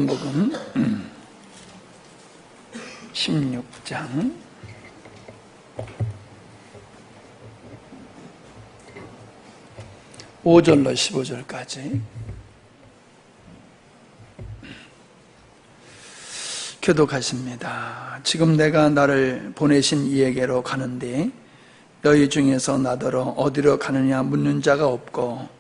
요한복음 16장 5절로 15절까지 교독하십니다. 지금 내가 나를 보내신 이에게로 가는데 너희 중에서 나더러 어디로 가느냐 묻는 자가 없고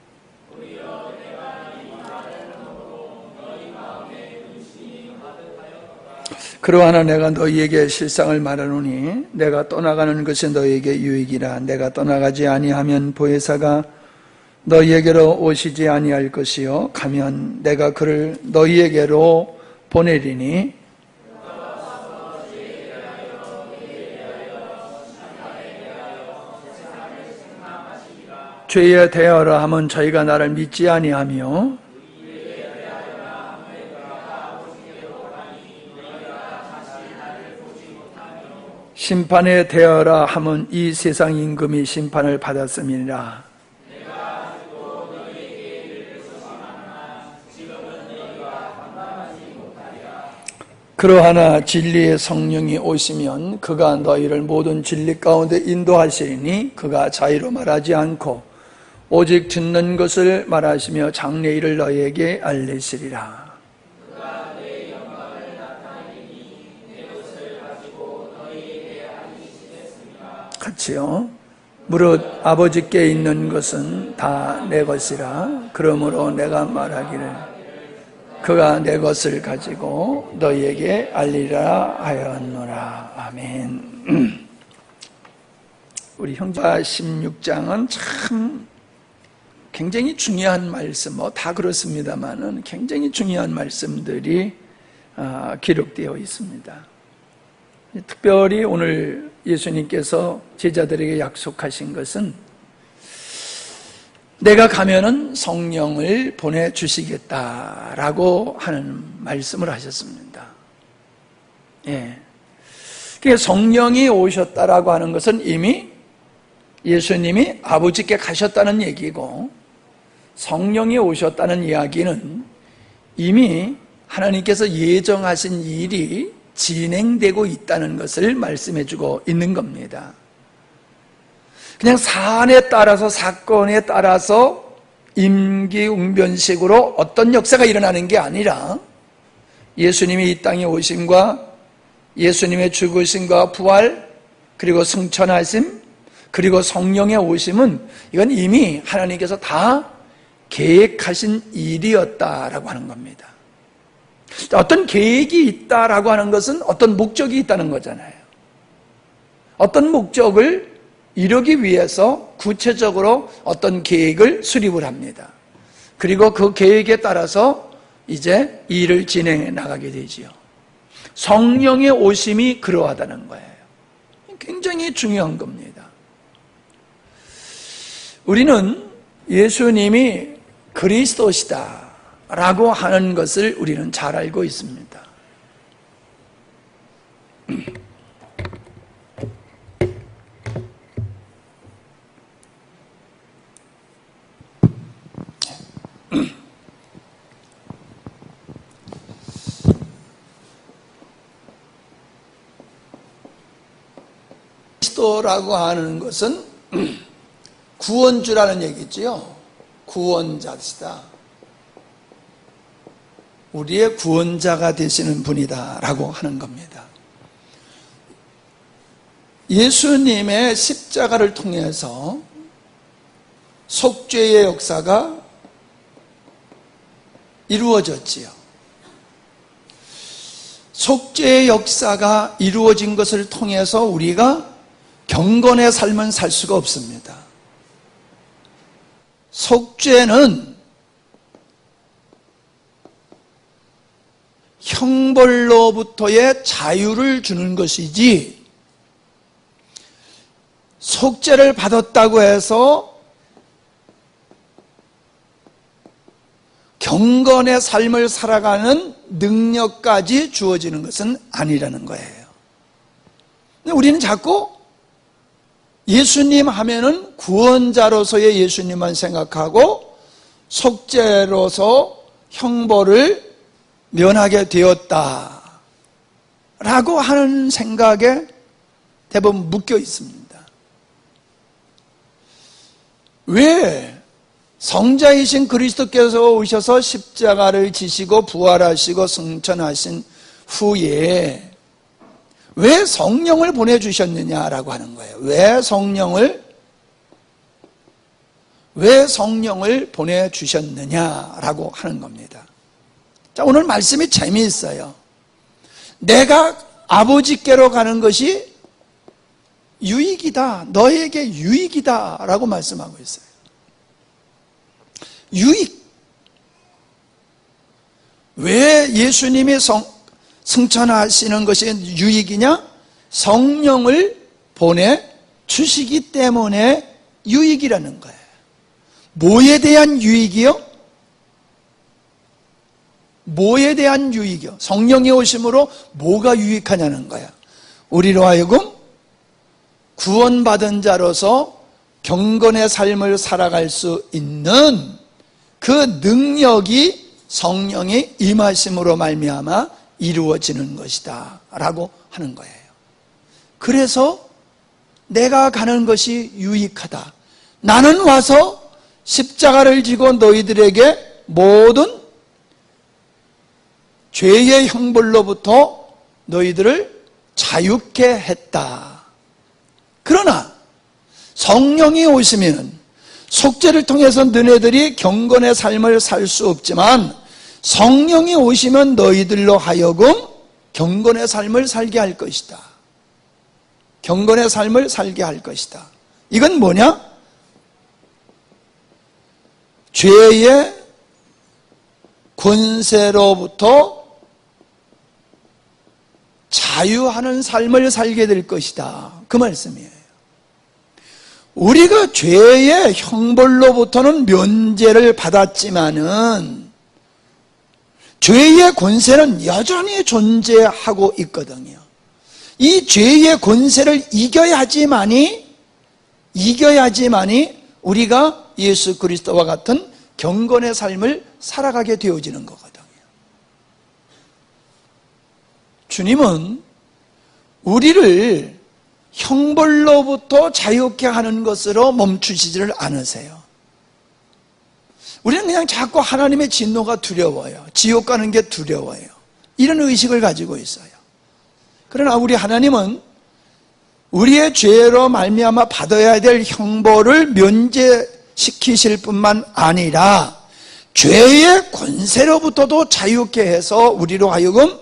그러하나 내가 너희에게 실상을 말하노니 내가 떠나가는 것이 너희에게 유익이라. 내가 떠나가지 아니하면 보혜사가 너희에게로 오시지 아니할 것이요 가면 내가 그를 너희에게로 보내리니 죄에 대하여라 하면 저희가 나를 믿지 아니하며 심판에 대하여라 하면 이 세상 임금이 심판을 받았음이니라. 그러하나 진리의 성령이 오시면 그가 너희를 모든 진리 가운데 인도하시리니 그가 자의로 말하지 않고 오직 듣는 것을 말하시며 장래일을 너희에게 알리시리라. 같이요. 무릇 아버지께 있는 것은 다 내 것이라. 그러므로 내가 말하기를 그가 내 것을 가지고 너희에게 알리라 하였노라. 아멘. 우리 형제가 16장은 참 굉장히 중요한 말씀, 다 그렇습니다만은 굉장히 중요한 말씀들이 기록되어 있습니다. 특별히 오늘 예수님께서 제자들에게 약속하신 것은 내가 가면은 성령을 보내주시겠다라고 하는 말씀을 하셨습니다. 예. 성령이 오셨다라고 하는 것은 이미 예수님이 아버지께 가셨다는 얘기고, 성령이 오셨다는 이야기는 이미 하나님께서 예정하신 일이 진행되고 있다는 것을 말씀해주고 있는 겁니다. 그냥 사안에 따라서, 사건에 따라서 임기응변식으로 어떤 역사가 일어나는 게 아니라 예수님이 이 땅에 오심과 예수님의 죽으심과 부활, 그리고 승천하심, 그리고 성령의 오심은 이건 이미 하나님께서 다 계획하신 일이었다라고 하는 겁니다. 어떤 계획이 있다라고 하는 것은 어떤 목적이 있다는 거잖아요. 어떤 목적을 이루기 위해서 구체적으로 어떤 계획을 수립을 합니다. 그리고 그 계획에 따라서 이제 일을 진행해 나가게 되지요. 성령의 오심이 그러하다는 거예요. 굉장히 중요한 겁니다. 우리는 예수님이 그리스도시다 라고 하는 것을 우리는 잘 알고 있습니다. 그리스도라고 하는 것은 구원주라는 얘기지요. 구원자시다. 우리의 구원자가 되시는 분이다 라고 하는 겁니다. 예수님의 십자가를 통해서 속죄의 역사가 이루어졌지요. 속죄의 역사가 이루어진 것을 통해서 우리가 경건의 삶은 살 수가 없습니다. 속죄는 형벌로부터의 자유를 주는 것이지, 속죄를 받았다고 해서 경건의 삶을 살아가는 능력까지 주어지는 것은 아니라는 거예요. 근데 우리는 자꾸 예수님 하면은 구원자로서의 예수님만 생각하고 속죄로서 형벌을 면하게 되었다 라고 하는 생각에 대부분 묶여 있습니다. 왜 성자이신 그리스도께서 오셔서 십자가를 지시고 부활하시고 승천하신 후에 왜 성령을 보내주셨느냐라고 하는 거예요. 왜 성령을 보내주셨느냐라고 하는 겁니다. 자, 오늘 말씀이 재미있어요. 내가 아버지께로 가는 것이 유익이다. 너에게 유익이다. 라고 말씀하고 있어요. 유익. 왜 예수님이 승천하시는 것이 유익이냐? 성령을 보내주시기 때문에 유익이라는 거예요. 뭐에 대한 유익이요? 뭐에 대한 유익이요? 성령이 오심으로 뭐가 유익하냐는 거야. 우리로 하여금 구원받은 자로서 경건의 삶을 살아갈 수 있는 그 능력이 성령이 임하심으로 말미암아 이루어지는 것이다 라고 하는 거예요. 그래서 내가 가는 것이 유익하다. 나는 와서 십자가를 지고 너희들에게 모든 죄의 형벌로부터 너희들을 자유케 했다. 그러나 성령이 오시면 속죄를 통해서 너희들이 경건의 삶을 살 수 없지만 성령이 오시면 너희들로 하여금 경건의 삶을 살게 할 것이다. 경건의 삶을 살게 할 것이다. 이건 뭐냐? 죄의 권세로부터 자유하는 삶을 살게 될 것이다. 그 말씀이에요. 우리가 죄의 형벌로부터는 면제를 받았지만은 죄의 권세는 여전히 존재하고 있거든요. 이 죄의 권세를 이겨야지만이 우리가 예수 그리스도와 같은 경건의 삶을 살아가게 되어지는 거거든요. 주님은 우리를 형벌로부터 자유케 하는 것으로 멈추시지를 않으세요. 우리는 그냥 자꾸 하나님의 진노가 두려워요. 지옥 가는 게 두려워요. 이런 의식을 가지고 있어요. 그러나 우리 하나님은 우리의 죄로 말미암아 받아야 될 형벌을 면제시키실 뿐만 아니라 죄의 권세로부터도 자유케 해서 우리로 하여금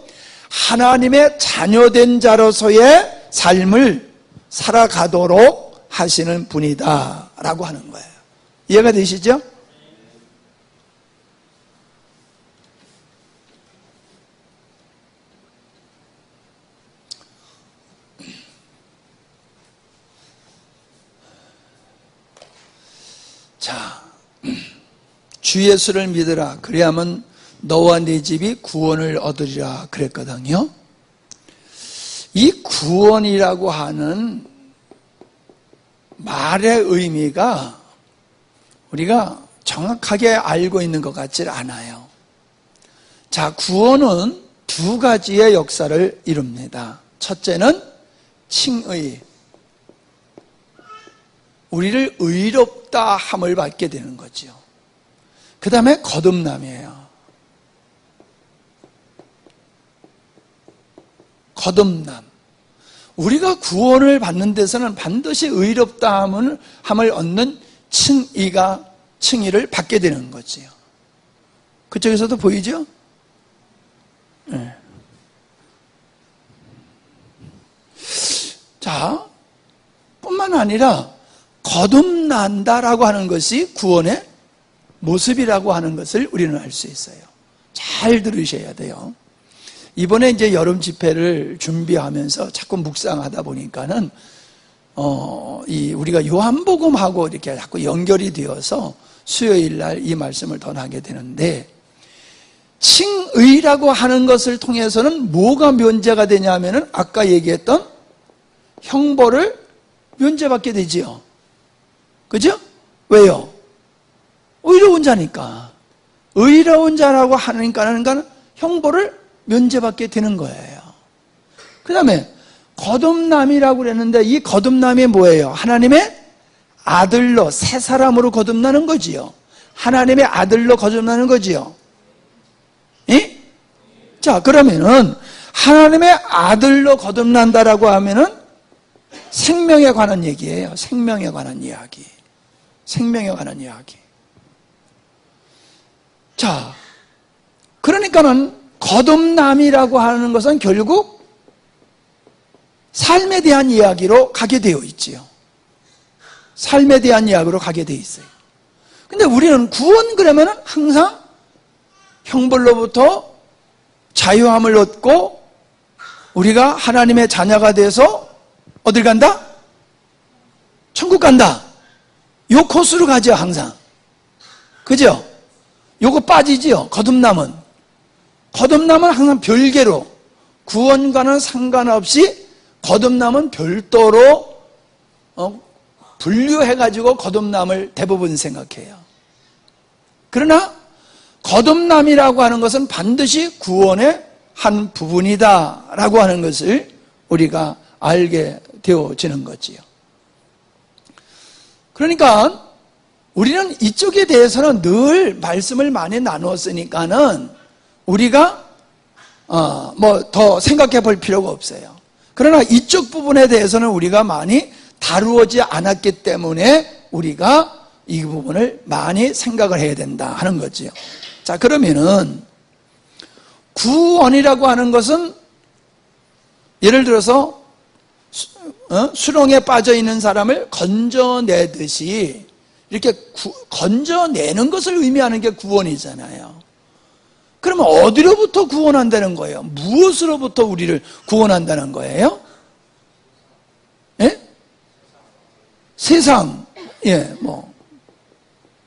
하나님의 자녀된 자로서의 삶을 살아가도록 하시는 분이다 라고 하는 거예요. 이해가 되시죠? 자, 주 예수를 믿으라. 그래야만 너와 네 집이 구원을 얻으리라 그랬거든요. 이 구원이라고 하는 말의 의미가 우리가 정확하게 알고 있는 것 같지 않아요. 자, 구원은 두 가지의 역사를 이룹니다. 첫째는 칭의. 우리를 의롭다 함을 받게 되는 거죠. 그 다음에 거듭남이에요. 거듭남. 우리가 구원을 받는 데서는 반드시 의롭다 함을 얻는 칭의를 받게 되는 거지요. 그쪽에서도 보이죠? 네. 자, 뿐만 아니라 거듭난다라고 하는 것이 구원의 모습이라고 하는 것을 우리는 알 수 있어요. 잘 들으셔야 돼요. 이번에 이제 여름 집회를 준비하면서 자꾸 묵상하다 보니까는 우리가 요한복음하고 이렇게 자꾸 연결이 되어서 수요일 날 이 말씀을 전하게 되는데, 칭의라고 하는 것을 통해서는 뭐가 면제가 되냐면은 아까 얘기했던 형벌을 면제받게 되지요. 그죠? 왜요? 의로운 자니까. 의로운 자라고 하니까는 형벌을 면제받게 되는 거예요. 그 다음에 거듭남이라고 그랬는데 이 거듭남이 뭐예요? 하나님의 아들로, 새 사람으로 거듭나는 거지요. 하나님의 아들로 거듭나는 거지요. 예? 자, 그러면은 하나님의 아들로 거듭난다라고 하면은 생명에 관한 얘기예요. 생명에 관한 이야기. 생명에 관한 이야기. 자, 그러니까는 거듭남이라고 하는 것은 결국 삶에 대한 이야기로 가게 되어 있지요. 삶에 대한 이야기로 가게 되어 있어요. 근데 우리는 구원 그러면은 항상 형벌로부터 자유함을 얻고 우리가 하나님의 자녀가 돼서 어딜 간다? 천국 간다. 요 코스로 가죠, 항상. 그죠? 요거 빠지지요, 거듭남은. 거듭남은 항상 별개로, 구원과는 상관없이 거듭남은 별도로 분류해가지고 거듭남을 대부분 생각해요. 그러나 거듭남이라고 하는 것은 반드시 구원의 한 부분이다라고 하는 것을 우리가 알게 되어지는 거지요. 그러니까 우리는 이쪽에 대해서는 늘 말씀을 많이 나누었으니까는 우리가 뭐 더 생각해 볼 필요가 없어요. 그러나 이쪽 부분에 대해서는 우리가 많이 다루어지 않았기 때문에 우리가 이 부분을 많이 생각을 해야 된다 하는 거지요. 자, 그러면은 구원이라고 하는 것은 예를 들어서 수렁에 빠져 있는 사람을 건져내듯이 이렇게 건져내는 것을 의미하는 게 구원이잖아요. 그러면 어디로부터 구원한다는 거예요? 무엇으로부터 우리를 구원한다는 거예요? 예? 세상,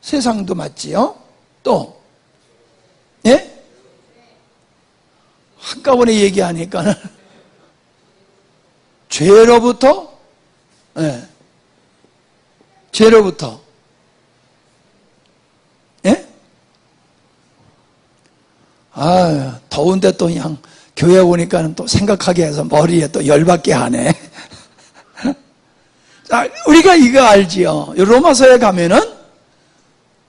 세상도 맞지요? 또, 예? 한꺼번에 얘기하니까는 죄로부터, 예, 죄로부터, 예? 아, 더운데 또 그냥 교회 오니까는 또 생각하게 해서 머리에 또 열받게 하네. 자, 우리가 이거 알지요. 로마서에 가면은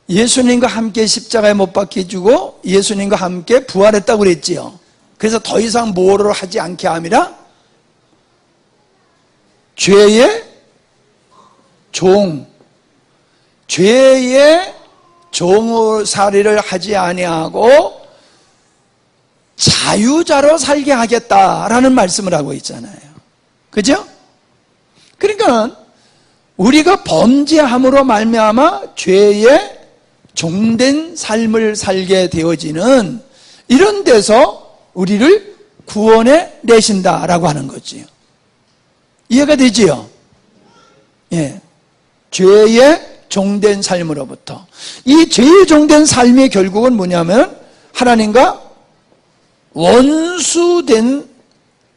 예수님과 함께 십자가에 못 박혀 주고 예수님과 함께 부활했다고 그랬지요. 그래서 더 이상 뭐를 하지 않게 함이라 죄의 종살이를 하지 아니하고 자유자로 살게 하겠다라는 말씀을 하고 있잖아요. 그죠? 그러니까 우리가 범죄함으로 말미암아 죄의 종된 삶을 살게 되어지는 이런 데서 우리를 구원해 내신다라고 하는 거지요. 이해가 되지요? 예. 죄의 종된 삶으로부터. 이 죄의 종된 삶이 결국은 뭐냐면 하나님과 원수된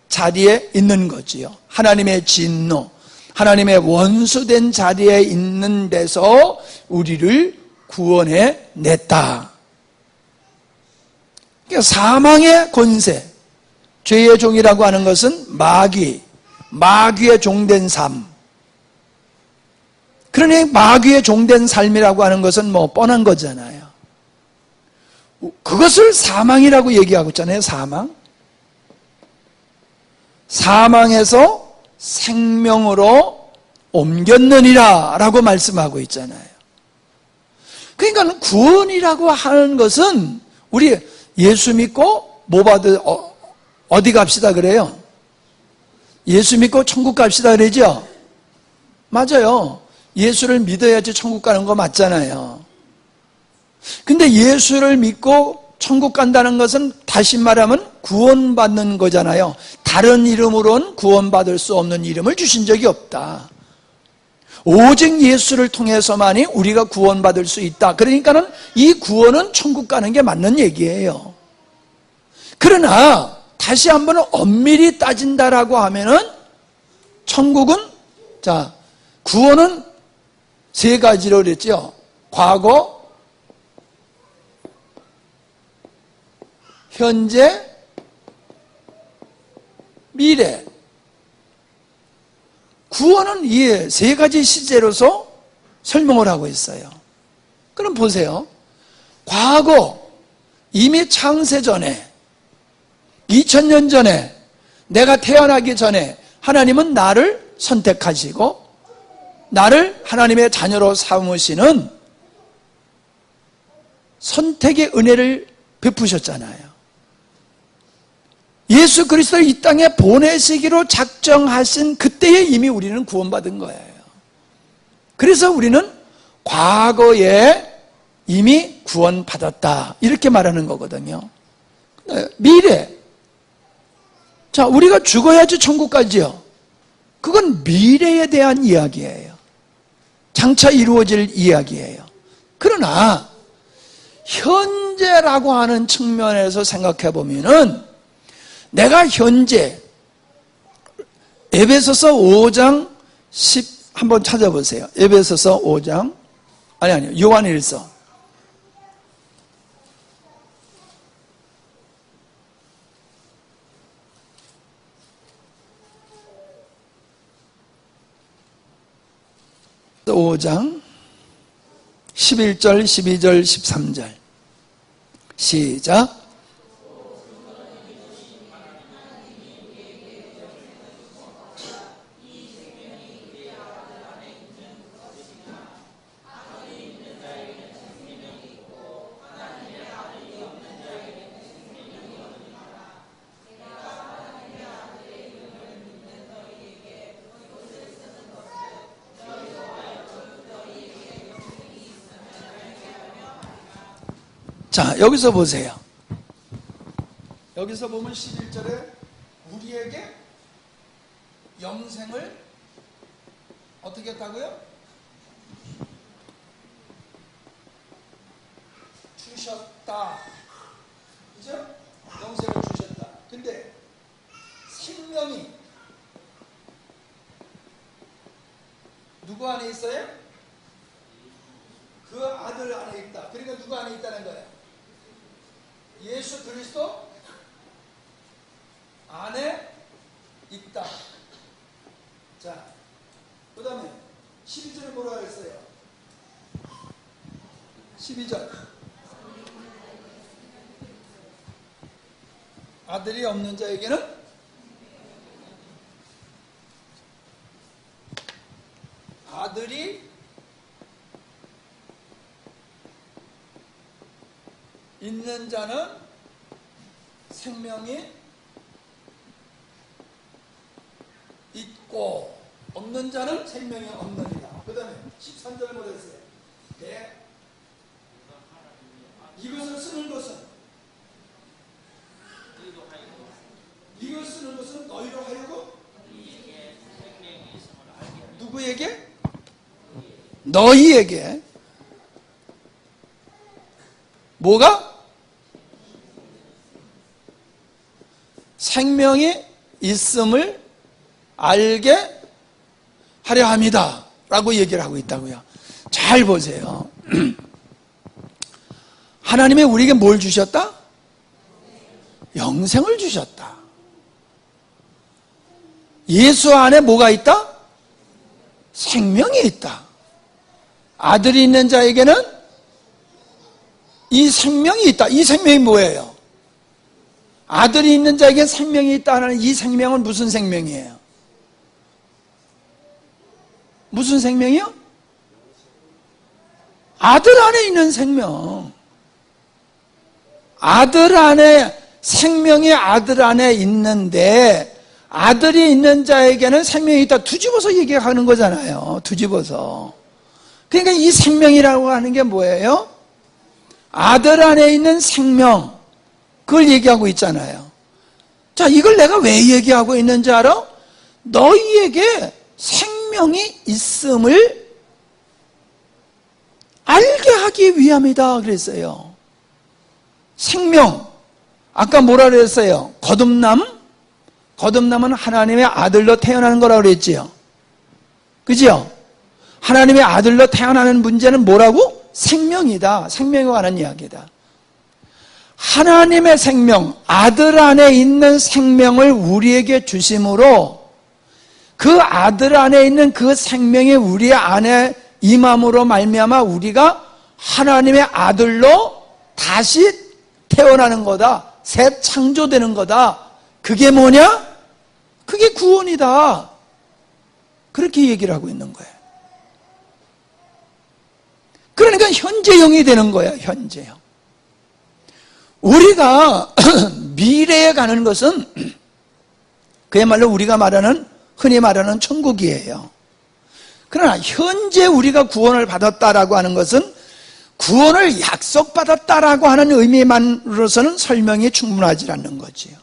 자리에 있는 거지요. 하나님의 진노, 하나님의 원수된 자리에 있는 데서 우리를 구원해 냈다. 그러니까 사망의 권세, 죄의 종이라고 하는 것은 마귀의 종된 삶. 그러니 마귀의 종된 삶이라고 하는 것은 뭐 뻔한 거잖아요. 그것을 사망이라고 얘기하고 있잖아요. 사망에서 생명으로 옮겼느니라 라고 말씀하고 있잖아요. 그러니까 구원이라고 하는 것은 우리 예수 믿고 어디 갑시다 그래요? 예수 믿고 천국 갑시다 그러죠? 맞아요. 예수를 믿어야지 천국 가는 거 맞잖아요. 근데 예수를 믿고 천국 간다는 것은 다시 말하면 구원받는 거잖아요. 다른 이름으로는 구원받을 수 없는 이름을 주신 적이 없다. 오직 예수를 통해서만이 우리가 구원받을 수 있다. 그러니까는 이 구원은 천국 가는 게 맞는 얘기예요. 그러나 다시 한번 엄밀히 따진다라고 하면은 천국은 구원은 세 가지로 그랬죠. 과거, 현재, 미래. 구원은 이 세 가지 시제로서 설명을 하고 있어요. 그럼 보세요. 과거, 이미 창세 전에, 2000년 전에, 내가 태어나기 전에 하나님은 나를 선택하시고 나를 하나님의 자녀로 삼으시는 선택의 은혜를 베푸셨잖아요. 예수 그리스도를 이 땅에 보내시기로 작정하신 그때에 이미 우리는 구원받은 거예요. 그래서 우리는 과거에 이미 구원받았다 이렇게 말하는 거거든요. 미래, 자, 우리가 죽어야지 천국 가지요. 그건 미래에 대한 이야기예요. 장차 이루어질 이야기예요. 그러나 현재라고 하는 측면에서 생각해 보면은 내가 현재, 에베소서 5장 10 한번 찾아보세요. 에베소서 5장, 아니요, 요한일서. 오 장 11절, 12절, 13절 시작. 자, 여기서 보세요. 여기서 보면 11절에 우리에게 영생을 어떻게 했다고요? 주셨다. 그죠? 영생을 주셨다. 근데 생명이 누구 안에 있어요? 그 아들 안에 있다. 그러니까 누구 안에 있다는 거예요? 예수 그리스도 안에 있다. 자, 그 다음에 12절에 뭐라고 했어요? 12절. 아들이 없는 자에게는 아들이 있는 자는 생명이 있고 없는 자는 생명이 없느니라. 그 다음에 13절 뭐라 했어요? 네. 이것을 쓰는 것은 너희로 하여금 누구에게? 너희에게 뭐가? 생명이 있음을 알게 하려 합니다 라고 얘기를 하고 있다고요. 잘 보세요. 하나님이 우리에게 뭘 주셨다? 영생을 주셨다. 예수 안에 뭐가 있다? 생명이 있다. 아들이 있는 자에게는 이 생명이 있다. 이 생명이 뭐예요? 아들이 있는 자에게 생명이 있다는 이 생명은 무슨 생명이에요? 무슨 생명이요? 아들 안에 있는 생명. 아들 안에, 생명이 아들 안에 있는데 아들이 있는 자에게는 생명이 있다. 뒤집어서 얘기하는 거잖아요. 뒤집어서. 그러니까 이 생명이라고 하는 게 뭐예요? 아들 안에 있는 생명, 그걸 얘기하고 있잖아요. 자, 이걸 내가 왜 얘기하고 있는지 알아? 너희에게 생명이 있음을 알게 하기 위함이다 그랬어요. 생명, 아까 뭐라 그랬어요? 거듭남은 하나님의 아들로 태어나는 거라고 그랬지요. 그죠? 하나님의 아들로 태어나는 문제는 뭐라고? 생명이다. 생명에 관한 이야기다. 하나님의 생명, 아들 안에 있는 생명을 우리에게 주심으로 그 아들 안에 있는 그 생명이 우리 안에 임함으로 말미암아 우리가 하나님의 아들로 다시 태어나는 거다. 새 창조되는 거다. 그게 뭐냐? 그게 구원이다. 그렇게 얘기를 하고 있는 거예요. 그러니까 현재형이 되는 거야. 현재형. 우리가 미래에 가는 것은 그야말로 우리가 흔히 말하는 천국이에요. 그러나 현재 우리가 구원을 받았다라고 하는 것은 구원을 약속받았다라고 하는 의미만으로서는 설명이 충분하지 않는 거지요.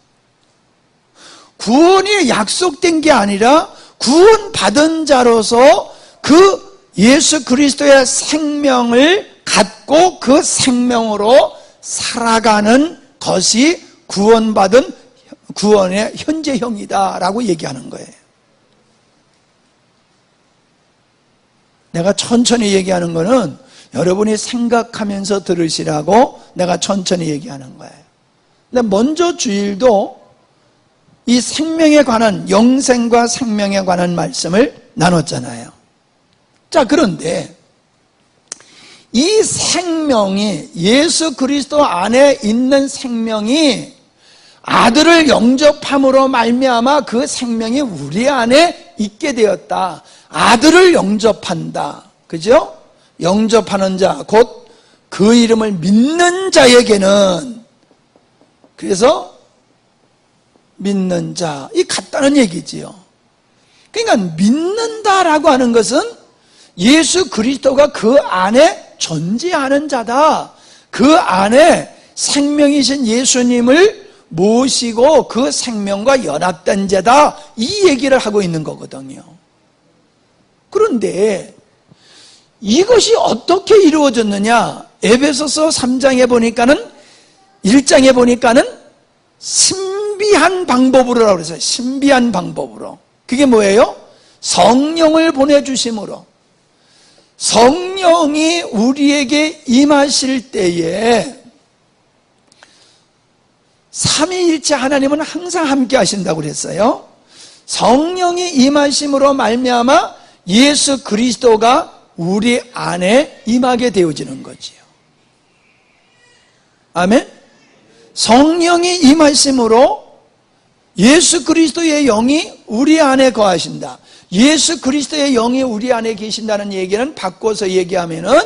구원이 약속된 게 아니라 구원받은 자로서 그 예수 그리스도의 생명을 갖고 그 생명으로 살아가는 것이 구원받은 구원의 현재형이다라고 얘기하는 거예요. 내가 천천히 얘기하는 거는 여러분이 생각하면서 들으시라고 내가 천천히 얘기하는 거예요. 근데 먼저 주일도 이 생명에 관한, 영생과 생명에 관한 말씀을 나눴잖아요. 자, 그런데 이 생명이, 예수 그리스도 안에 있는 생명이 아들을 영접함으로 말미암아 그 생명이 우리 안에 있게 되었다. 아들을 영접한다. 그죠? 영접하는 자, 곧 그 이름을 믿는 자에게는, 그래서 믿는 자, 이 같다는 얘기지요. 그러니까 믿는다라고 하는 것은 예수 그리스도가 그 안에 존재하는 자다. 그 안에 생명이신 예수님을 모시고 그 생명과 연합된 자다. 이 얘기를 하고 있는 거거든요. 그런데 이것이 어떻게 이루어졌느냐? 에베소서 3장에 보니까는, 1장에 보니까는 신비한 방법으로라고 그랬어요. 신비한 방법으로. 그게 뭐예요? 성령을 보내주심으로. 성령이 우리에게 임하실 때에 삼위일체 하나님은 항상 함께 하신다고 그랬어요. 성령이 임하심으로 말미암아 예수 그리스도가 우리 안에 임하게 되어지는 거지요. 아멘? 성령이 임하심으로 예수 그리스도의 영이 우리 안에 거하신다. 예수 그리스도의 영이 우리 안에 계신다는 얘기는 바꿔서 얘기하면은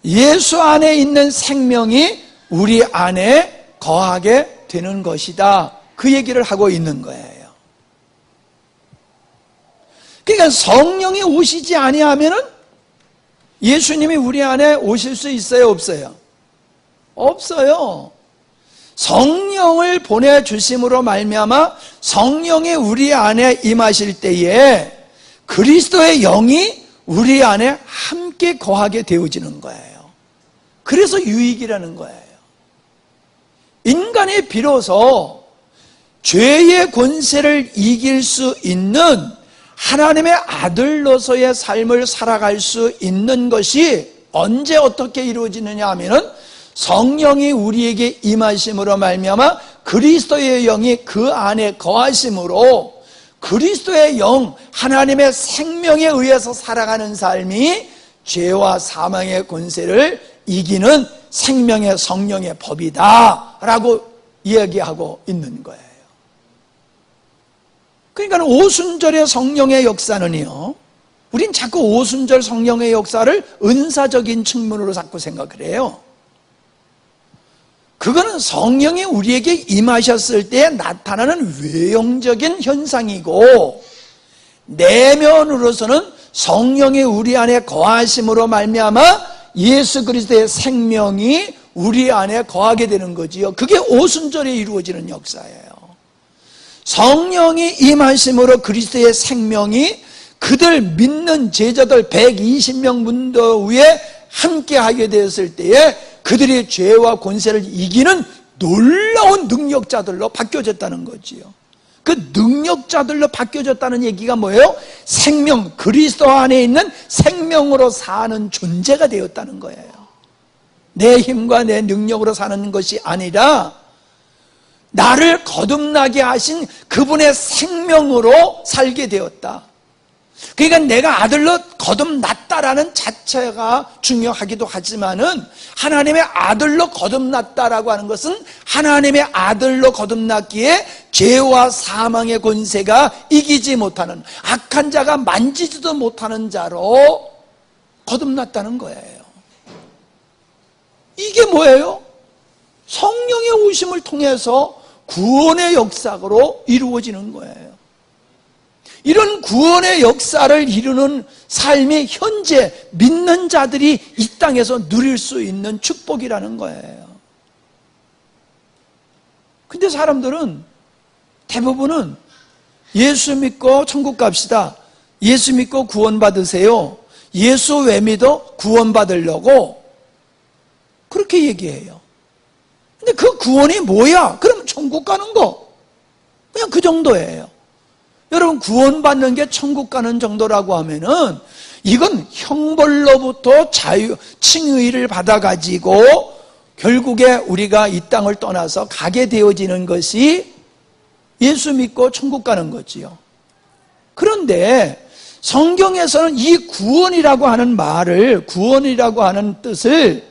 예수 안에 있는 생명이 우리 안에 거하게 되는 것이다. 그 얘기를 하고 있는 거예요. 그러니까 성령이 오시지 아니하면은 예수님이 우리 안에 오실 수 있어요, 없어요? 없어요. 성령을 보내주심으로 말미암아 성령이 우리 안에 임하실 때에 그리스도의 영이 우리 안에 함께 거하게 되어지는 거예요. 그래서 유익이라는 거예요. 인간이 비로소 죄의 권세를 이길 수 있는 하나님의 아들로서의 삶을 살아갈 수 있는 것이 언제 어떻게 이루어지느냐 하면은 성령이 우리에게 임하심으로 말미암아 그리스도의 영이 그 안에 거하심으로 그리스도의 영, 하나님의 생명에 의해서 살아가는 삶이 죄와 사망의 권세를 이기는 생명의 성령의 법이다 라고 이야기하고 있는 거예요. 그러니까 오순절의 성령의 역사는요, 우린 자꾸 오순절 성령의 역사를 은사적인 측면으로 자꾸 생각을 해요. 그거는 성령이 우리에게 임하셨을 때 나타나는 외형적인 현상이고, 내면으로서는 성령이 우리 안에 거하심으로 말미암아 예수 그리스도의 생명이 우리 안에 거하게 되는 거지요. 그게 오순절에 이루어지는 역사예요. 성령이 임하심으로 그리스도의 생명이 그들 믿는 제자들 120명 문도 위에 함께하게 되었을 때에 그들의 죄와 권세를 이기는 놀라운 능력자들로 바뀌어졌다는 거지요. 그 능력자들로 바뀌어졌다는 얘기가 뭐예요? 생명, 그리스도 안에 있는 생명으로 사는 존재가 되었다는 거예요. 그러니까 오순절의 성령의 역사는요, 우린 자꾸 오순절 성령의 역사를 은사적인 측면으로 자꾸 생각을 해요. 그거는 성령이 우리에게 임하셨을 때 나타나는 외형적인 현상이고, 내면으로서는 성령이 우리 안에 거하심으로 말미암아 예수 그리스도의 생명이 우리 안에 거하게 되는 거지요. 그게 오순절에 이루어지는 역사예요. 성령이 임하심으로 그리스도의 생명이 그들 믿는 제자들 120명 문도 위에 함께하게 되었을 때에 그들의 죄와 권세를 이기는 놀라운 능력자들로 바뀌어졌다는 거지요. 그 능력자들로 바뀌어졌다는 얘기가 뭐예요? 생명, 그리스도 안에 있는 생명으로 사는 존재가 되었다는 거예요. 내 힘과 내 능력으로 사는 것이 아니라 나를 거듭나게 하신 그분의 생명으로 살게 되었다. 그러니까 내가 아들로 거듭났다라는 자체가 중요하기도 하지만은 하나님의 아들로 거듭났다라고 하는 것은 하나님의 아들로 거듭났기에 죄와 사망의 권세가 이기지 못하는, 악한 자가 만지지도 못하는 자로 거듭났다는 거예요. 이게 뭐예요? 성령의 오심을 통해서 구원의 역사로 이루어지는 거예요. 이런 구원의 역사를 이루는 삶이 현재 믿는 자들이 이 땅에서 누릴 수 있는 축복이라는 거예요. 근데 사람들은 대부분은 예수 믿고 천국 갑시다, 예수 믿고 구원 받으세요, 예수 왜 믿어? 구원 받으려고 그렇게 얘기해요. 근데 그 구원이 뭐야? 그럼 천국 가는 거, 그냥 그 정도예요. 여러분, 구원받는 게 천국 가는 정도라고 하면은 이건 형벌로부터 칭의를 받아가지고 결국에 우리가 이 땅을 떠나서 가게 되어지는 것이 예수 믿고 천국 가는 거지요. 그런데 성경에서는 이 구원이라고 하는 말을, 구원이라고 하는 뜻을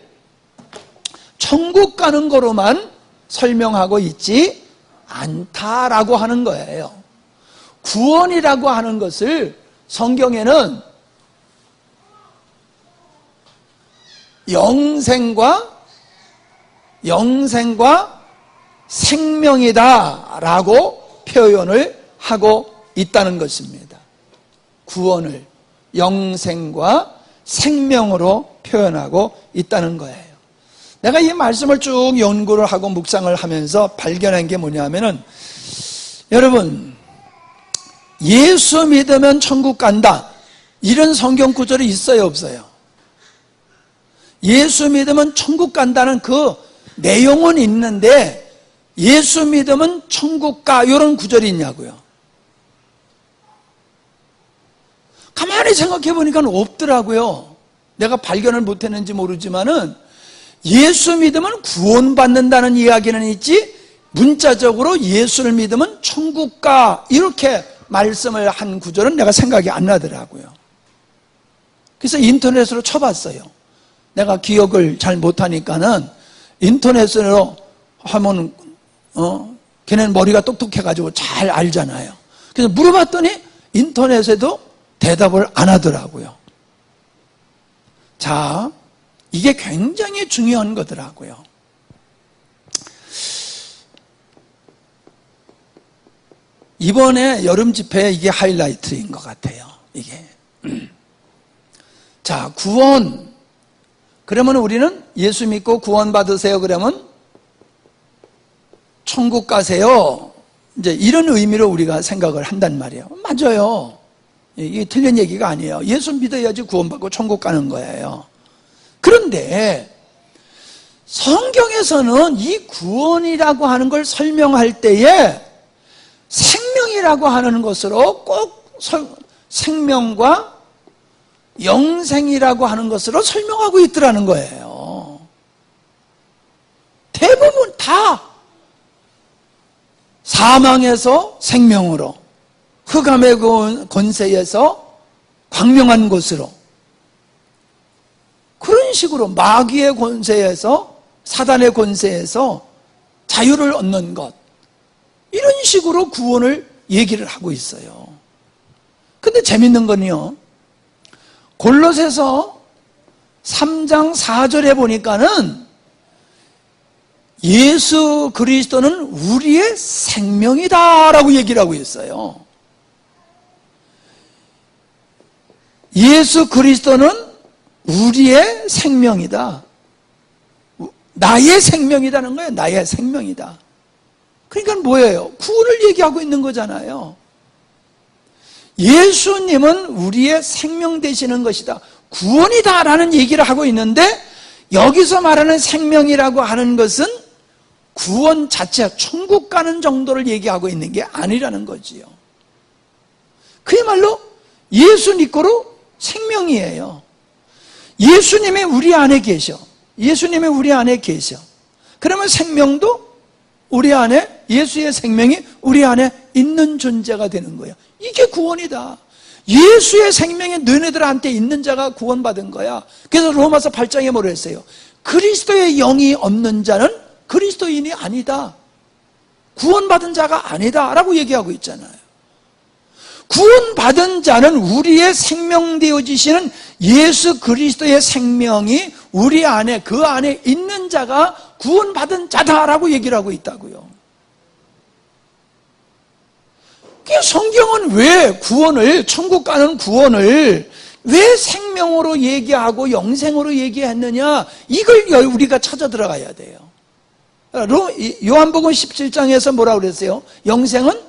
천국 가는 거로만 설명하고 있지 않다라고 하는 거예요. 구원이라고 하는 것을 성경에는 영생과 생명이다라고 표현을 하고 있다는 것입니다. 구원을 영생과 생명으로 표현하고 있다는 거예요. 내가 이 말씀을 쭉 연구를 하고 묵상을 하면서 발견한 게 뭐냐면은, 여러분, 예수 믿으면 천국 간다, 이런 성경 구절이 있어요, 없어요? 예수 믿으면 천국 간다는 그 내용은 있는데 예수 믿으면 천국 가, 이런 구절이 있냐고요. 가만히 생각해 보니까 없더라고요. 내가 발견을 못했는지 모르지만은 예수 믿으면 구원받는다는 이야기는 있지, 문자적으로 예수를 믿으면 천국 가, 이렇게 말씀을 한 구절은 내가 생각이 안 나더라고요. 그래서 인터넷으로 쳐봤어요. 내가 기억을 잘 못하니까는 인터넷으로 하면 걔네는 머리가 똑똑해가지고 잘 알잖아요. 그래서 물어봤더니 인터넷에도 대답을 안 하더라고요. 자, 이게 굉장히 중요한 거더라고요. 이번에 여름 집회 이게 하이라이트인 것 같아요. 이게. 자, 구원. 그러면 우리는 예수 믿고 구원 받으세요. 그러면 천국 가세요. 이제 이런 의미로 우리가 생각을 한단 말이에요. 맞아요. 이게 틀린 얘기가 아니에요. 예수 믿어야지 구원받고 천국 가는 거예요. 그런데 성경에서는 이 구원이라고 하는 걸 설명할 때에 생명이라고 하는 것으로 꼭 생명과 영생이라고 하는 것으로 설명하고 있더라는 거예요. 대부분 다 사망에서 생명으로, 흑암의 권세에서 광명한 곳으로, 그런 식으로 마귀의 권세에서, 사단의 권세에서 자유를 얻는 것, 이런 식으로 구원을 얘기를 하고 있어요. 근데 재밌는 건요, 골로새서 3장 4절에 보니까는 예수 그리스도는 우리의 생명이다라고 얘기를 하고 있어요. 예수 그리스도는 우리의 생명이다. 나의 생명이라는 거예요. 나의 생명이다. 그러니까 뭐예요? 구원을 얘기하고 있는 거잖아요. 예수님은 우리의 생명 되시는 것이다, 구원이다라는 얘기를 하고 있는데, 여기서 말하는 생명이라고 하는 것은 구원 자체, 천국 가는 정도를 얘기하고 있는 게 아니라는 거지요. 그야말로 예수님께로 생명이에요. 예수님이 우리 안에 계셔. 예수님이 우리 안에 계셔. 그러면 생명도 우리 안에, 예수의 생명이 우리 안에 있는 존재가 되는 거예요. 이게 구원이다. 예수의 생명이 너희들한테 있는 자가 구원받은 거야. 그래서 로마서 8장에 뭐라 했어요? 그리스도의 영이 없는 자는 그리스도인이 아니다. 구원받은 자가 아니다 라고 얘기하고 있잖아요. 구원받은 자는 우리의 생명 되어지시는 예수 그리스도의 생명이 우리 안에, 그 안에 있는 자가 구원받은 자다라고 얘기를 하고 있다고요. 성경은 왜 구원을, 천국 가는 구원을 왜 생명으로 얘기하고 영생으로 얘기했느냐, 이걸 우리가 찾아 들어가야 돼요. 요한복음 17장에서 뭐라고 그랬어요? 영생은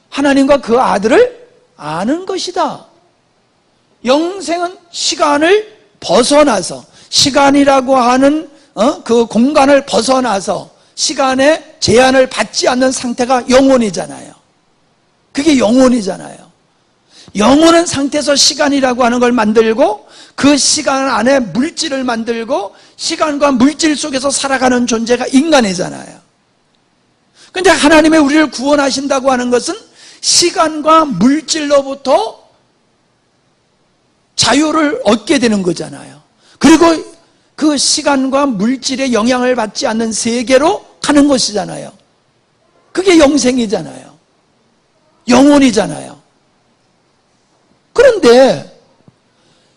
하나님과 그 아들을 아는 것이다. 영생은 시간을 벗어나서, 시간이라고 하는 그 공간을 벗어나서 시간의 제한을 받지 않는 상태가 영혼이잖아요. 그게 영혼이잖아요. 영혼은 상태에서 시간이라고 하는 걸 만들고, 그 시간 안에 물질을 만들고, 시간과 물질 속에서 살아가는 존재가 인간이잖아요. 그런데 하나님의 우리를 구원하신다고 하는 것은 시간과 물질로부터 자유를 얻게 되는 거잖아요. 그리고 그 시간과 물질의 영향을 받지 않는 세계로 가는 것이잖아요. 그게 영생이잖아요. 영혼이잖아요. 그런데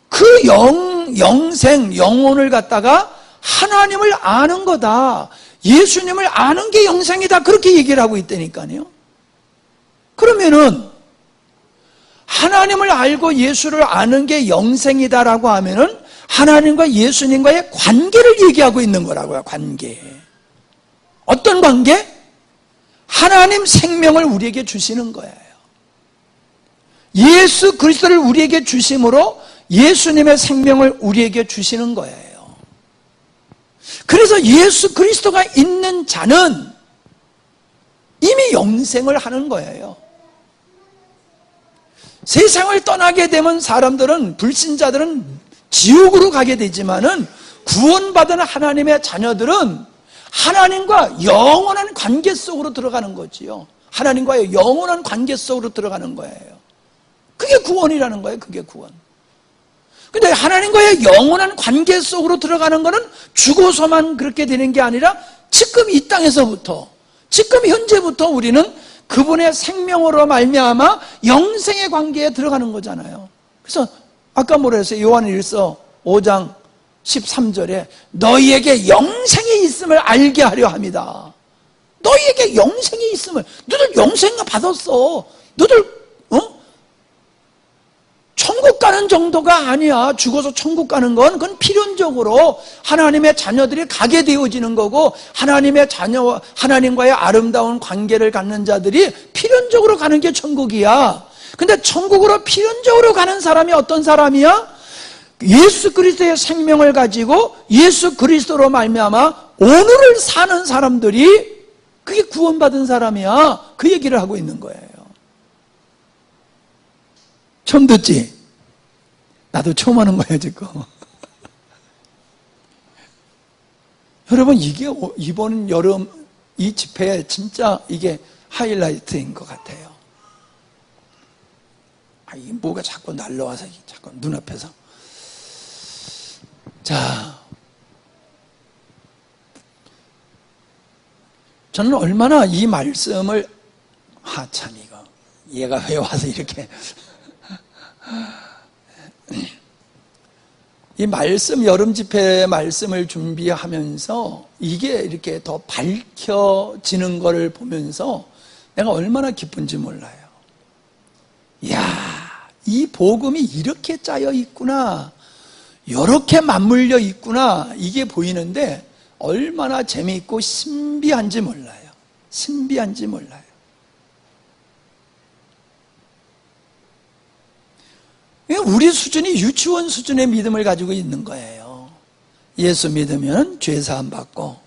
그 영생, 영혼을 갖다가 하나님을 아는 거다, 예수님을 아는 게 영생이다, 그렇게 얘기를 하고 있다니까요. 그러면은 하나님을 알고 예수를 아는 게 영생이다라고 하면은 하나님과 예수님과의 관계를 얘기하고 있는 거라고요. 관계. 어떤 관계? 하나님 생명을 우리에게 주시는 거예요. 예수 그리스도를 우리에게 주심으로 예수님의 생명을 우리에게 주시는 거예요. 그래서 예수 그리스도가 있는 자는 이미 영생을 하는 거예요. 세상을 떠나게 되면 사람들은, 불신자들은 지옥으로 가게 되지만은 구원받은 하나님의 자녀들은 하나님과 영원한 관계 속으로 들어가는 거지요. 하나님과의 영원한 관계 속으로 들어가는 거예요. 그게 구원이라는 거예요. 그게 구원. 근데 하나님과의 영원한 관계 속으로 들어가는 거는 죽어서만 그렇게 되는 게 아니라 지금 이 땅에서부터, 지금 현재부터 우리는 그분의 생명으로 말미암아 영생의 관계에 들어가는 거잖아요. 그래서 아까 뭐라 했어요? 요한일서 5장 13절에 너희에게 영생이 있음을 알게 하려 합니다. 너희에게 영생이 있음을, 너들 영생 받았어. 너들 천국 가는 정도가 아니야. 죽어서 천국 가는 건 그건 필연적으로 하나님의 자녀들이 가게 되어지는 거고, 하나님의 자녀와 하나님과의 아름다운 관계를 갖는 자들이 필연적으로 가는 게 천국이야. 근데 천국으로 필연적으로 가는 사람이 어떤 사람이야? 예수 그리스도의 생명을 가지고 예수 그리스도로 말미암아 오늘을 사는 사람들이, 그게 구원받은 사람이야. 그 얘기를 하고 있는 거예요. 처음 듣지? 나도 처음 하는 거예요 지금. 여러분, 이게 이번 여름 이 집회에 진짜 이게 하이라이트인 것 같아요. 이 뭐가 자꾸 날라와서 자꾸 눈앞에서. 자, 저는 얼마나 이 말씀을, 참 이거 얘가 왜 와서 이렇게 이 말씀, 여름 집회 말씀을 준비하면서 이게 이렇게 더 밝혀지는 것을 보면서 내가 얼마나 기쁜지 몰라요. 이야, 이 복음이 이렇게 짜여 있구나, 이렇게 맞물려 있구나, 이게 보이는데 얼마나 재미있고 신비한지 몰라요. 신비한지 몰라요. 우리 수준이 유치원 수준의 믿음을 가지고 있는 거예요. 예수 믿으면 죄사함 받고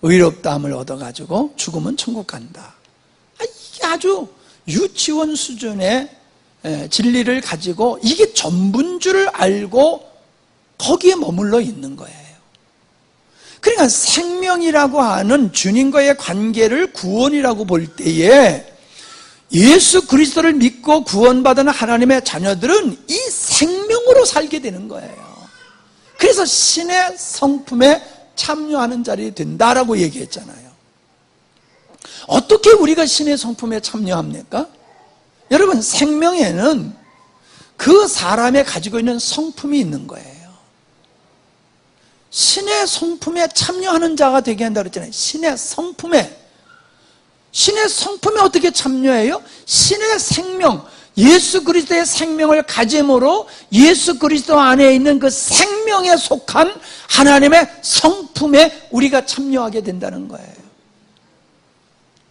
의롭다함을 얻어가지고 죽으면 천국 간다. 이게 아주 유치원 수준의 진리를 가지고 이게 전부인 줄을 알고 거기에 머물러 있는 거예요. 그러니까 생명이라고 하는 주님과의 관계를 구원이라고 볼 때에 예수 그리스도를 믿고 구원받은 하나님의 자녀들은 이 생명으로 살게 되는 거예요. 그래서 신의 성품에 참여하는 자리 된다라고 얘기했잖아요. 어떻게 우리가 신의 성품에 참여합니까? 여러분, 생명에는 그 사람이 가지고 있는 성품이 있는 거예요. 신의 성품에 참여하는 자가 되게 한다고 그랬잖아요. 신의 성품에 어떻게 참여해요? 신의 생명, 예수 그리스도의 생명을 가짐으로 예수 그리스도 안에 있는 그 생명에 속한 하나님의 성품에 우리가 참여하게 된다는 거예요.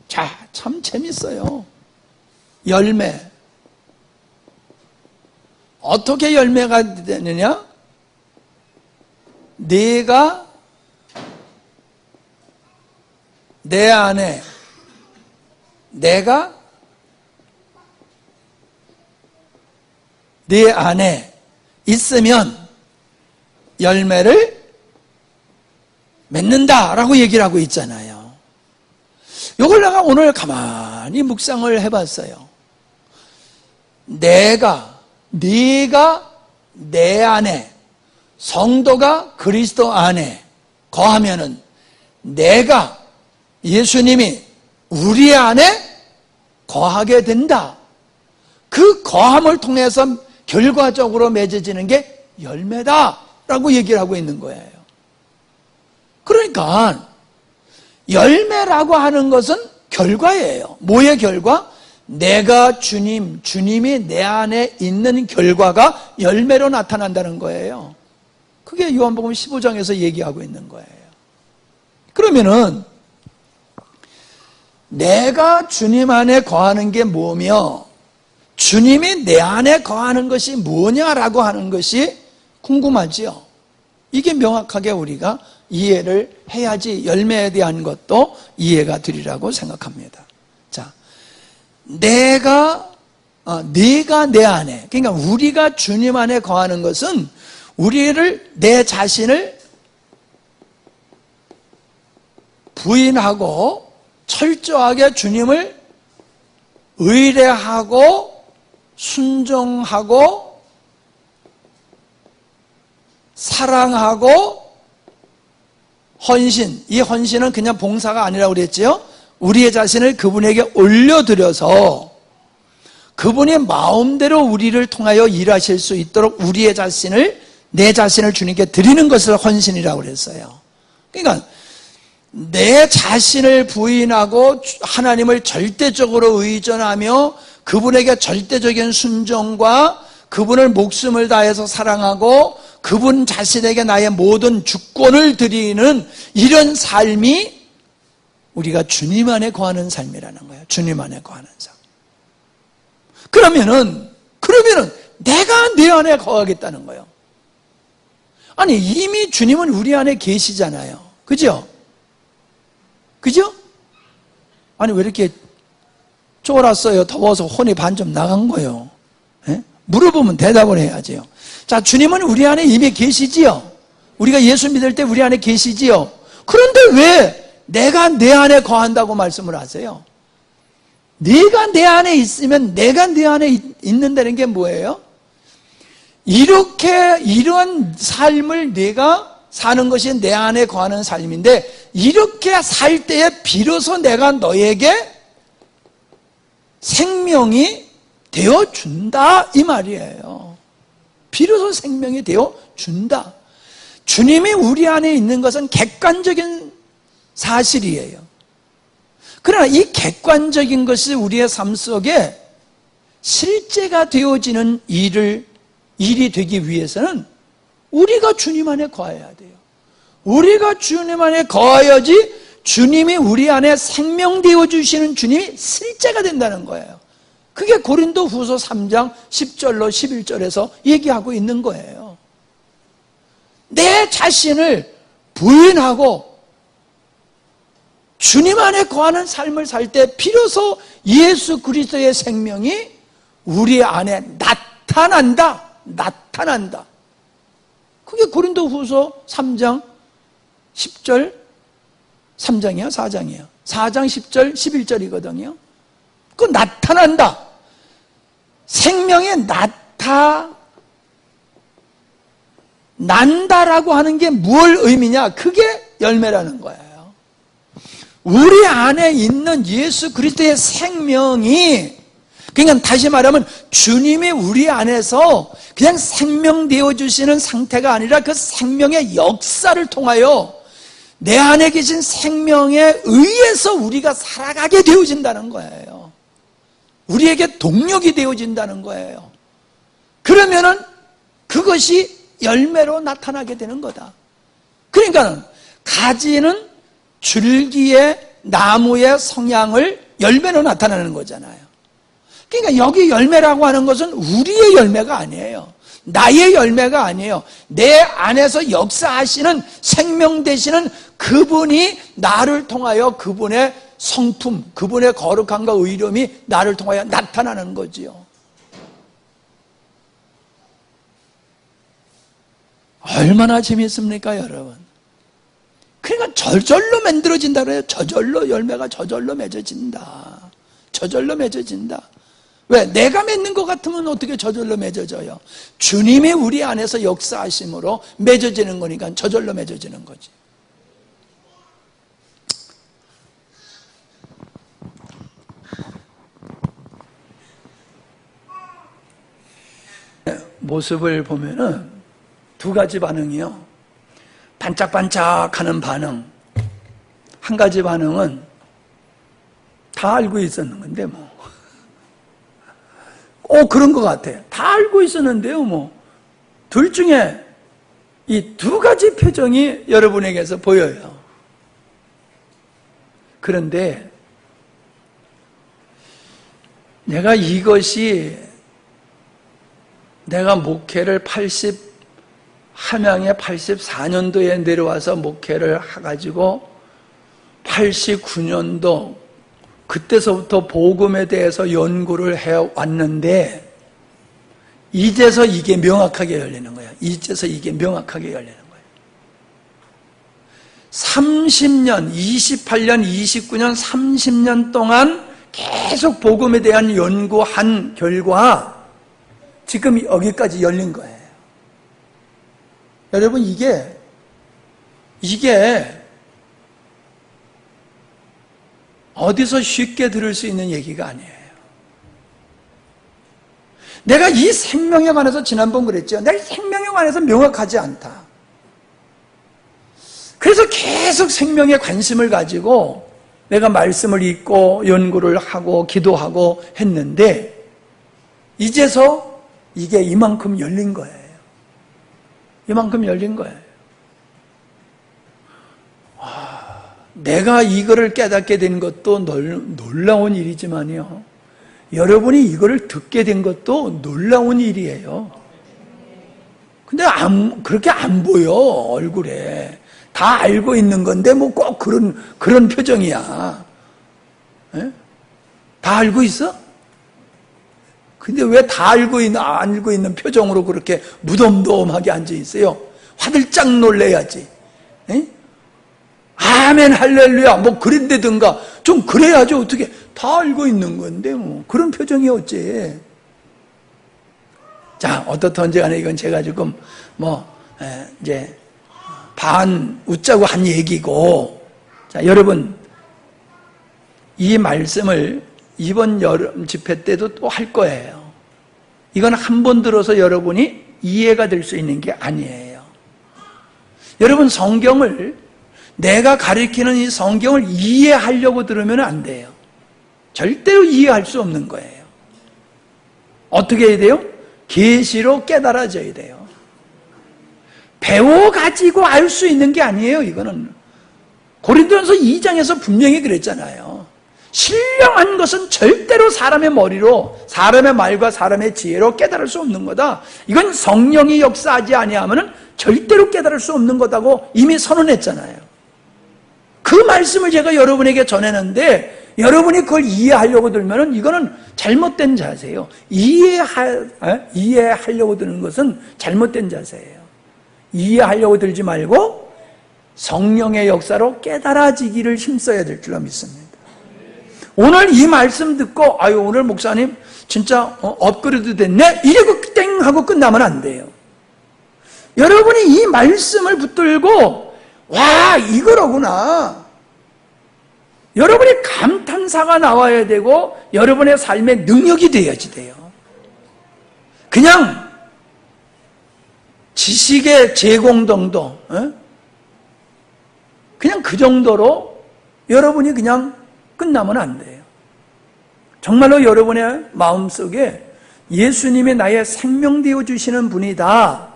자, 참 재밌어요. 열매. 어떻게 열매가 되느냐? 내가 내 안에, 내가 내 안에 있으면 열매를 맺는다라고 얘기를 하고 있잖아요. 이걸 내가 오늘 가만히 묵상을 해봤어요. 네가 내 안에, 성도가 그리스도 안에 거하면은 내가, 예수님이 우리 안에 거하게 된다. 그 거함을 통해서 결과적으로 맺어지는 게 열매다라고 얘기를 하고 있는 거예요. 그러니까 열매라고 하는 것은 결과예요. 뭐의 결과? 내가 주님이 내 안에 있는 결과가 열매로 나타난다는 거예요. 그게 요한복음 15장에서 얘기하고 있는 거예요. 그러면은 내가 주님 안에 거하는 게 뭐며 주님이 내 안에 거하는 것이 뭐냐라고 하는 것이 궁금하지요. 이게 명확하게 우리가 이해를 해야지 열매에 대한 것도 이해가 되리라고 생각합니다. 자, 내가 내 안에, 그러니까 우리가 주님 안에 거하는 것은 내 자신을 부인하고 철저하게 주님을 의뢰하고 순종하고 사랑하고 헌신, 이 헌신은 그냥 봉사가 아니라고 그랬지요. 우리의 자신을 그분에게 올려드려서 그분이 마음대로 우리를 통하여 일하실 수 있도록 내 자신을 주님께 드리는 것을 헌신이라고 그랬어요. 그러니까 내 자신을 부인하고 하나님을 절대적으로 의존하며 그분에게 절대적인 순종과 그분을 목숨을 다해서 사랑하고 그분 자신에게 나의 모든 주권을 드리는 이런 삶이 우리가 주님 안에 거하는 삶이라는 거예요. 주님 안에 거하는 삶. 그러면은 내가 내 안에 거하겠다는 거예요. 아니, 이미 주님은 우리 안에 계시잖아요. 그죠? 아니, 왜 이렇게 쫄았어요? 더워서 혼이 반 좀 나간 거예요. 예? 물어보면 대답을 해야지요. 자, 주님은 우리 안에 이미 계시지요? 우리가 예수 믿을 때 우리 안에 계시지요? 그런데 왜 내가 내 안에 거한다고 말씀을 하세요? 네가 내 안에 있으면 내가 내 안에 있는다는 게 뭐예요? 이런 삶을 내가 사는 것이 내 안에 거하는 삶인데 이렇게 살 때에 비로소 내가 너에게 생명이 되어준다 이 말이에요. 비로소 생명이 되어준다. 주님이 우리 안에 있는 것은 객관적인 사실이에요. 그러나 이 객관적인 것이 우리의 삶 속에 실제가 되어지는 일이 되기 위해서는 우리가 주님 안에 거해야 돼요. 우리가 주님 안에 거해야지 주님이 우리 안에 생명되어 주시는 주님이 실제가 된다는 거예요. 그게 고린도 후서 3장 10절로 11절에서 얘기하고 있는 거예요. 내 자신을 부인하고 주님 안에 거하는 삶을 살 때 비로소 예수 그리스도의 생명이 우리 안에 나타난다. 그게 고린도 후서 3장 10절 3장이에요? 4장이에요? 4장 10절 11절이거든요. 그 나타난다. 생명에 난다라고 하는 게 뭘 의미냐? 그게 열매라는 거예요. 우리 안에 있는 예수 그리스도의 생명이, 그러니까 다시 말하면 주님이 우리 안에서 그냥 생명되어 주시는 상태가 아니라 그 생명의 역사를 통하여 내 안에 계신 생명에 의해서 우리가 살아가게 되어진다는 거예요. 우리에게 동력이 되어진다는 거예요. 그러면은 그것이 열매로 나타나게 되는 거다. 그러니까 가지는 줄기의 나무의 성향을 열매로 나타나는 거잖아요. 그러니까 여기 열매라고 하는 것은 우리의 열매가 아니에요. 나의 열매가 아니에요. 내 안에서 역사하시는 생명 되시는 그분이 나를 통하여 그분의 성품, 그분의 거룩함과 의로움이 나를 통하여 나타나는 거지요. 얼마나 재미있습니까, 여러분? 그러니까 저절로 만들어진다 그래요. 저절로 열매가 저절로 맺어진다. 저절로 맺어진다. 왜? 내가 맺는 것 같으면 어떻게 저절로 맺어져요? 주님이 우리 안에서 역사하심으로 맺어지는 거니까 저절로 맺어지는 거지. 모습을 보면은 두 가지 반응이요. 반짝반짝하는 반응. 한 가지 반응은 다 알고 있었는 건데 뭐. 그런 것 같아. 다 알고 있었는데요 뭐. 둘 중에 이 두 가지 표정이 여러분에게서 보여요. 그런데 내가 목회를 함양에 84년도에 내려와서 목회를 해가지고 89년도 그때서부터 복음에 대해서 연구를 해왔는데 이제서 이게 명확하게 열리는 거예요. 이제서 이게 명확하게 열리는 거예요. 30년, 28년, 29년, 30년 동안 계속 복음에 대한 연구한 결과 지금 여기까지 열린 거예요. 여러분 이게 어디서 쉽게 들을 수 있는 얘기가 아니에요. 내가 이 생명에 관해서 지난번 그랬죠. 내가 생명에 관해서 명확하지 않다. 그래서 계속 생명에 관심을 가지고 내가 말씀을 읽고 연구를 하고 기도하고 했는데 이제서 이게 이만큼 열린 거예요. 이만큼 열린 거예요. 내가 이거를 깨닫게 된 것도 놀라운 일이지만요. 여러분이 이거를 듣게 된 것도 놀라운 일이에요. 근데 그렇게 안 보여, 얼굴에. 다 알고 있는 건데 뭐 꼭 그런 표정이야. 에? 다 알고 있어? 근데 왜 다 알고 있는 표정으로 그렇게 무덤덤하게 앉아 있어요? 화들짝 놀래야지. 에? 아멘 할렐루야 뭐 그런데든가 좀 그래야지. 어떻게 다 알고 있는 건데 뭐 그런 표정이 어째. 자, 어떻든지 간에 이건 제가 지금 이제 반 웃자고 한 얘기고. 자, 여러분 이 말씀을 이번 여름 집회 때도 또 할 거예요. 이건 한 번 들어서 여러분이 이해가 될 수 있는 게 아니에요. 여러분 성경을, 내가 가리키는 이 성경을 이해하려고 들으면 안 돼요. 절대로 이해할 수 없는 거예요. 어떻게 해야 돼요? 계시로 깨달아져야 돼요. 배워가지고 알 수 있는 게 아니에요. 이거는 고린도전서 2장에서 분명히 그랬잖아요. 신령한 것은 절대로 사람의 머리로, 사람의 말과 사람의 지혜로 깨달을 수 없는 거다. 이건 성령이 역사하지 아니하면 절대로 깨달을 수 없는 거다고 이미 선언했잖아요. 그 말씀을 제가 여러분에게 전했는데 여러분이 그걸 이해하려고 들면 이거는 잘못된 자세예요. 이해하려고 드는 것은 잘못된 자세예요. 이해하려고 들지 말고 성령의 역사로 깨달아지기를 힘써야 될 줄로 믿습니다. 오늘 이 말씀 듣고 아유 오늘 목사님 진짜 업그레이드 됐네 이러고 땡 하고 끝나면 안 돼요. 여러분이 이 말씀을 붙들고 와 이거로구나, 여러분이 감탄사가 나와야 되고 여러분의 삶의 능력이 되어야지 돼요. 그냥 지식의 제공 정도, 그냥 그 정도로 여러분이 그냥 끝나면 안 돼요. 정말로 여러분의 마음속에 예수님이 나의 생명 되어 주시는 분이다,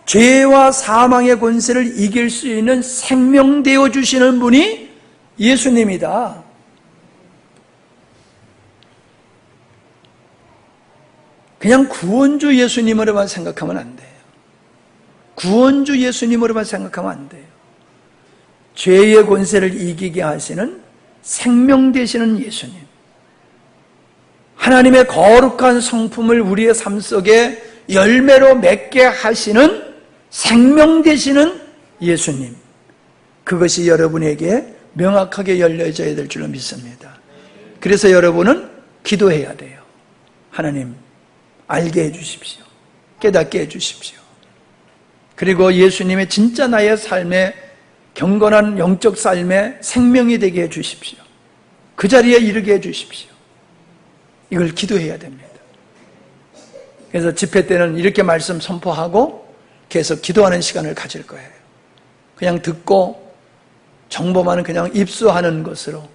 죄와 사망의 권세를 이길 수 있는 생명 되어 주시는 분이 예수님이다. 그냥 구원주 예수님으로만 생각하면 안 돼요. 구원주 예수님으로만 생각하면 안 돼요. 죄의 권세를 이기게 하시는 생명 되시는 예수님, 하나님의 거룩한 성품을 우리의 삶 속에 열매로 맺게 하시는 생명 되시는 예수님, 그것이 여러분에게 명확하게 열려져야 될 줄로 믿습니다. 그래서 여러분은 기도해야 돼요. 하나님 알게 해주십시오. 깨닫게 해주십시오. 그리고 예수님의 진짜 나의 삶에 경건한 영적 삶의 생명이 되게 해주십시오. 그 자리에 이르게 해주십시오. 이걸 기도해야 됩니다. 그래서 집회 때는 이렇게 말씀 선포하고 계속 기도하는 시간을 가질 거예요. 그냥 듣고 정보만은 그냥 입수하는 것으로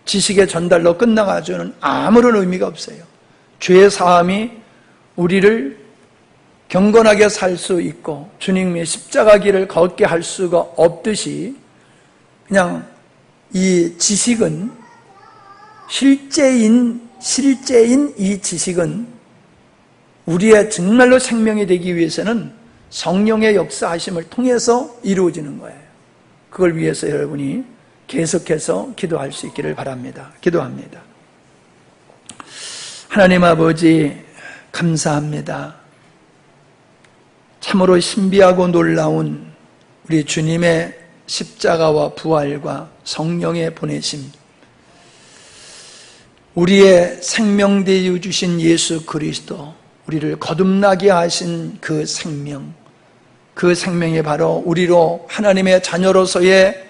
지식의 전달로 끝나가지고는 아무런 의미가 없어요. 죄의 사함이 우리를 경건하게 살 수 있고 주님의 십자가 길을 걷게 할 수가 없듯이, 그냥 이 지식은 실제인 이 지식은 우리의 정말로 생명이 되기 위해서는 성령의 역사하심을 통해서 이루어지는 거예요. 그걸 위해서 여러분이 계속해서 기도할 수 있기를 바랍니다. 기도합니다. 하나님 아버지 감사합니다. 참으로 신비하고 놀라운 우리 주님의 십자가와 부활과 성령의 보내심, 우리의 생명 되어 주신 예수 그리스도, 우리를 거듭나게 하신 그 생명, 그 생명이 바로 우리로 하나님의 자녀로서의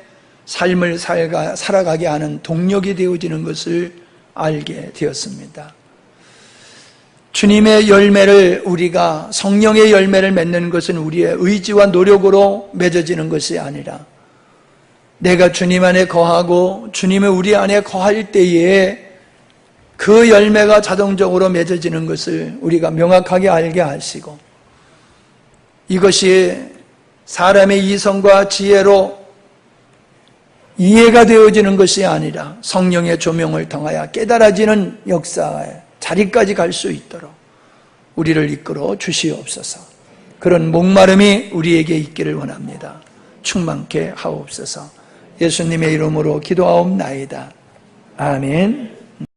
삶을 살아가게 하는 동력이 되어지는 것을 알게 되었습니다. 주님의 열매를, 우리가 성령의 열매를 맺는 것은 우리의 의지와 노력으로 맺어지는 것이 아니라 내가 주님 안에 거하고 주님의 우리 안에 거할 때에 그 열매가 자동적으로 맺어지는 것을 우리가 명확하게 알게 하시고, 이것이 사람의 이성과 지혜로 이해가 되어지는 것이 아니라 성령의 조명을 통하여 깨달아지는 역사에 자리까지 갈 수 있도록 우리를 이끌어 주시옵소서. 그런 목마름이 우리에게 있기를 원합니다. 충만케 하옵소서. 예수님의 이름으로 기도하옵나이다. 아멘.